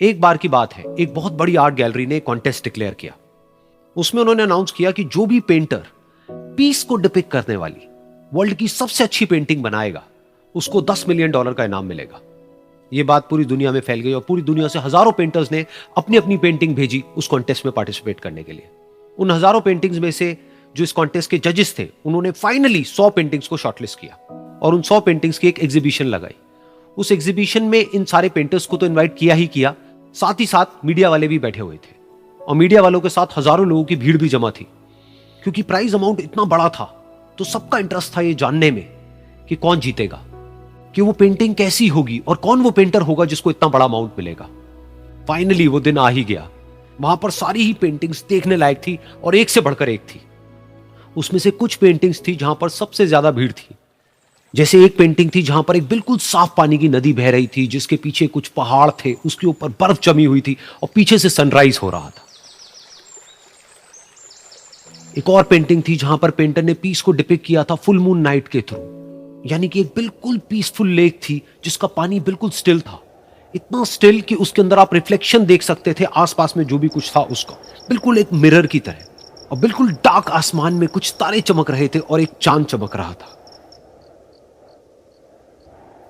एक बार की बात है, एक बहुत बड़ी आर्ट गैलरी ने कॉन्टेस्ट डिक्लेयर किया। उसमें उन्होंने अनाउंस किया कि जो भी पेंटर पीस को डिपिक्ट करने वाली वर्ल्ड की सबसे अच्छी पेंटिंग बनाएगा, उसको $10 मिलियन का इनाम मिलेगा। यह बात पूरी दुनिया में फैल गई और पूरी दुनिया से हजारों पेंटर्स ने अपनी अपनी पेंटिंग भेजी उस कॉन्टेस्ट में पार्टिसिपेट करने के लिए। उन हजारों पेंटिंग्स में से जो इस कॉन्टेस्ट के जजेस थे, उन्होंने फाइनली 100 पेंटिंग्स को शॉर्टलिस्ट किया और उन 100 पेंटिंग्स की एक एग्जीबिशन लगाई। उस एग्जीबिशन में इन सारे पेंटर्स को तो इनवाइट किया ही किया, साथ ही साथ मीडिया वाले भी बैठे हुए थे और मीडिया वालों के साथ हजारों लोगों की भीड़ भी जमा थी। क्योंकि प्राइज अमाउंट इतना बड़ा था तो सबका इंटरेस्ट था ये जानने में कि कौन जीतेगा, कि वो पेंटिंग कैसी होगी और कौन वो पेंटर होगा जिसको इतना बड़ा अमाउंट मिलेगा। फाइनली वो दिन आ ही गया। वहां पर सारी ही पेंटिंग्स देखने लायक थी और एक से बढ़कर एक थी। उसमें से कुछ पेंटिंग्स थी जहां पर सबसे ज्यादा भीड़ थी। जैसे एक पेंटिंग थी जहां पर एक बिल्कुल साफ पानी की नदी बह रही थी, जिसके पीछे कुछ पहाड़ थे, उसके ऊपर बर्फ जमी हुई थी और पीछे से सनराइज हो रहा था। एक और पेंटिंग थी जहां पर पेंटर ने पीस को डिपिक्ट किया था फुल मून नाइट के थ्रू, यानी कि एक बिल्कुल पीसफुल लेक थी जिसका पानी बिल्कुल स्टिल था, इतना स्टिल कि उसके अंदर आप रिफ्लेक्शन देख सकते थे आसपास में जो भी कुछ था उसका, बिल्कुल एक मिरर की तरह। और बिल्कुल डार्क आसमान में कुछ तारे चमक रहे थे और एक चांद चमक रहा था।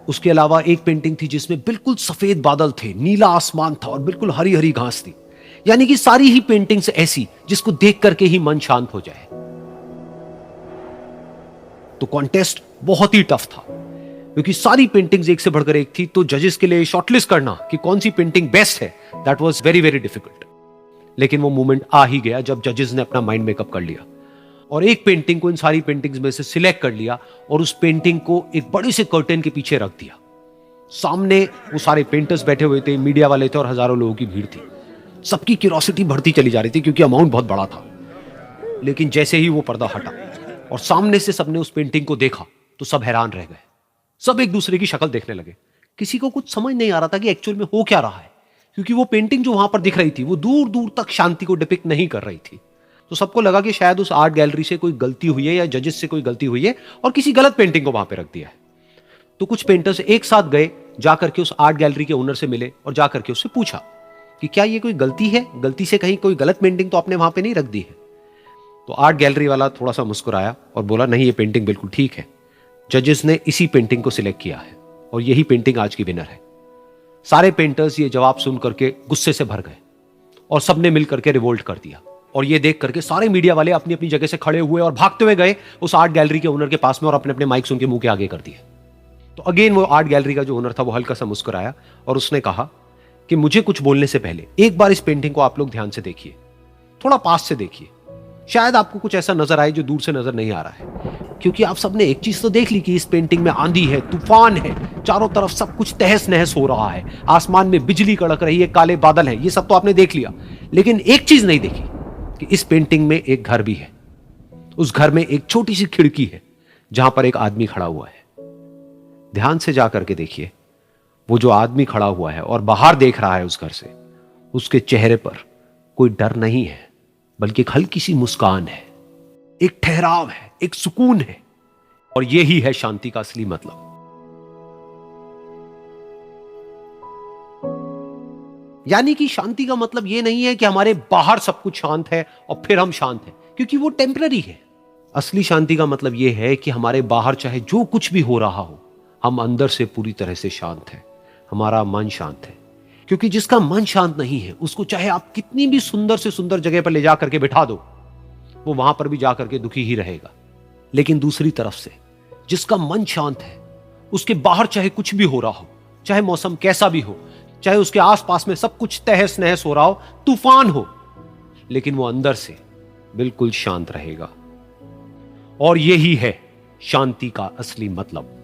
उसके अलावा एक पेंटिंग थी जिसमें बिल्कुल सफेद बादल थे, नीला आसमान था और बिल्कुल हरी हरी घास थी। यानी कि सारी ही पेंटिंग्स ऐसी जिसको देख करके ही मन शांत हो जाए। तो कॉन्टेस्ट बहुत ही टफ था क्योंकि सारी पेंटिंग्स एक से बढ़कर एक थी। तो जजेस के लिए शॉर्टलिस्ट करना कि कौन सी पेंटिंग बेस्ट है, that was very very difficult. लेकिन वो मोमेंट आ ही गया जब जजेस ने अपना माइंड मेकअप कर लिया और एक पेंटिंग को इन सारी पेंटिंग्स में से सिलेक्ट कर लिया और उस पेंटिंग को एक बड़े से कर्टेन के पीछे रख दिया। सामने वो सारे पेंटर्स बैठे हुए थे, मीडिया वाले थे और हजारों लोगों की भीड़ थी। सबकी क्यूरियोसिटी बढ़ती चली जा रही थी क्योंकि अमाउंट बहुत बड़ा था। लेकिन जैसे ही वो पर्दा हटा और सामने से सबने उस पेंटिंग को देखा तो सब हैरान रह गए। सब एक दूसरे की शक्ल देखने लगे। किसी को कुछ समझ नहीं आ रहा था कि एक्चुअल में हो क्या रहा है, क्योंकि वो पेंटिंग जो वहां पर दिख रही थी वो दूर दूर तक शांति को डिपिक्ट नहीं कर रही थी। तो सबको लगा कि शायद उस आर्ट गैलरी से कोई गलती हुई है या जजेस से कोई गलती हुई है और किसी गलत पेंटिंग को वहां पे रख दिया है। तो कुछ पेंटर्स एक साथ गए, जाकर के उस आर्ट गैलरी के ओनर से मिले और जाकर के उससे पूछा कि क्या ये कोई गलती है, गलती से कहीं कोई गलत पेंटिंग तो आपने वहां पे नहीं रख दी है। तो आर्ट गैलरी वाला थोड़ा सा मुस्कुराया और बोला, नहीं, ये पेंटिंग बिल्कुल ठीक है। जजेस ने इसी पेंटिंग को सिलेक्ट किया है और यही पेंटिंग आज की विनर है। सारे पेंटर्स ये जवाब सुन करके गुस्से से भर गए और सबने मिल करके रिवोल्ट कर दिया। और ये देख करके सारे मीडिया वाले अपनी अपनी जगह से खड़े हुए और भागते हुए गए उस आर्ट गैलरी के ओनर के पास में और अपने अपने माइक्स उनके मुंह के आगे कर दिए। तो अगेन वो आर्ट गैलरी का जो ओनर था वो हल्का सा मुस्कुराया और उसने कहा कि मुझे कुछ बोलने से पहले एक बार इस पेंटिंग को आप लोग ध्यान से देखिए, थोड़ा पास से देखिए, शायद आपको कुछ ऐसा नजर आए जो दूर से नजर नहीं आ रहा है। क्योंकि आप सबने एक चीज तो देख ली कि इस पेंटिंग में आंधी है, तूफान है, चारों तरफ सब कुछ तहस नहस हो रहा है, आसमान में बिजली कड़क रही है, काले बादल है, ये सब तो आपने देख लिया। लेकिन एक चीज नहीं देखी कि इस पेंटिंग में एक घर भी है। उस घर में एक छोटी सी खिड़की है जहां पर एक आदमी खड़ा हुआ है। ध्यान से जाकर के देखिए, वो जो आदमी खड़ा हुआ है और बाहर देख रहा है उस घर से, उसके चेहरे पर कोई डर नहीं है, बल्कि एक हल्की सी मुस्कान है, एक ठहराव है, एक सुकून है। और यही है शांति का असली मतलब। यानी कि शांति का मतलब यह नहीं है कि हमारे बाहर सब कुछ शांत है और फिर हम शांत हैं, क्योंकि वो टेम्पररी है। असली शांति का मतलब यह है कि हमारे बाहर चाहे जो कुछ भी हो रहा हो, हम अंदर से पूरी तरह से शांत हैं, हमारा मन शांत है। क्योंकि जिसका मन शांत नहीं है, उसको चाहे आप कितनी भी सुंदर से सुंदर जगह पर ले जाकर के बिठा दो, वो वहां पर भी जाकर के दुखी ही रहेगा। लेकिन दूसरी तरफ से जिसका मन शांत है, उसके बाहर चाहे कुछ भी हो रहा हो, चाहे मौसम कैसा भी हो, चाहे उसके आसपास में सब कुछ तहस नहस हो रहा हो, तूफान हो, लेकिन वो अंदर से बिल्कुल शांत रहेगा। और यही है शांति का असली मतलब।